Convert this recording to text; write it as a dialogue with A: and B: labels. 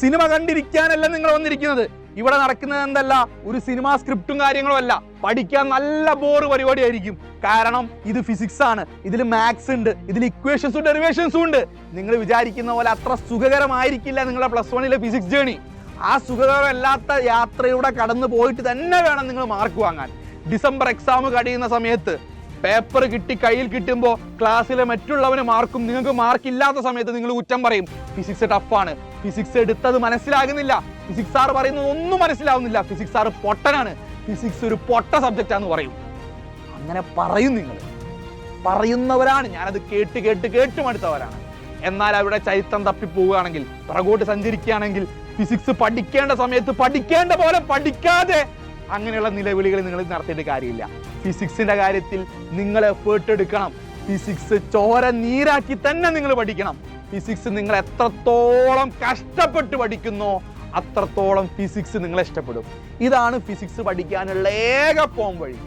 A: Cinema കണ്ടിരിക്കാനല്ല നിങ്ങൾ വന്നിരിക്കുന്നത്. ഇവിടെ നടക്കുന്നത് എന്തല്ല, ഒരു സിനിമ സ്ക്രിപ്റ്റും കാര്യങ്ങളും അല്ല. പഠിക്കാൻ നല്ല ബോറ് പരിപാടിയായിരിക്കും. കാരണം ഇത് ഫിസിക്സ് ആണ്, ഇതിൽ മാത്സ് ഉണ്ട്, ഇതിൽ ഇക്വേഷൻസും ഡെറിവേഷൻസും ഉണ്ട്. നിങ്ങൾ വിചാരിക്കുന്ന പോലെ അത്ര സുഖകരമായിരിക്കില്ല നിങ്ങളുടെ +1 ഫിസിക്സ് ജേണി. ആ സുഖകരമല്ലാത്ത യാത്രയിലൂടെ കടന്നു പോയിട്ട് തന്നെ വേണം നിങ്ങൾ മാർക്ക് വാങ്ങാൻ. ഡിസംബർ എക്സാം കഴിയുന്ന സമയത്ത് പേപ്പർ കയ്യിൽ കിട്ടുമ്പോൾ ക്ലാസ്സിലെ മറ്റുള്ളവന് മാർക്കും നിങ്ങൾക്ക് മാർക്ക് ഇല്ലാത്ത സമയത്ത് നിങ്ങൾ കുറ്റം പറയും, ഫിസിക്സ് ടഫാണ്, ഫിസിക്സ് എടുത്തത് മനസ്സിലാകുന്നില്ല, ഫിസിക്സ് സാർ പറയുന്നത് ഒന്നും മനസ്സിലാവുന്നില്ല, ഫിസിക്സ് സാർ പൊട്ടനാണ്, ഫിസിക്സ് ഒരു പൊട്ട സബ്ജക്റ്റ് ആണെന്ന് പറയും. അങ്ങനെ പറയും നിങ്ങൾ. പറയുന്നവരാണ്, ഞാനത് കേട്ട് മടുത്തവരാണ്. എന്നാൽ അവിടെ ചരിത്രം തപ്പിപ്പോവുകയാണെങ്കിൽ, പുറകോട്ട് സഞ്ചരിക്കുകയാണെങ്കിൽ, ഫിസിക്സ് പഠിക്കേണ്ട സമയത്ത് പഠിക്കേണ്ട പോലെ പഠിക്കാതെ അങ്ങനെയുള്ള നിലവിളികൾ നിങ്ങൾ നടത്തിയിട്ട് കാര്യമില്ല. ഫിസിക്സിന്റെ കാര്യത്തിൽ നിങ്ങൾ എഫേർട്ട് എടുക്കണം. ഫിസിക്സ് ചോര നീരാക്കി തന്നെ നിങ്ങൾ പഠിക്കണം. ഫിസിക്സ് നിങ്ങൾ എത്രത്തോളം കഷ്ടപ്പെട്ട് പഠിക്കുന്നോ അത്രത്തോളം ഫിസിക്സ് നിങ്ങളെ ഇഷ്ടപ്പെടും. ഇതാണ് ഫിസിക്സ് പഠിക്കാനുള്ള ഏക പോം വഴി.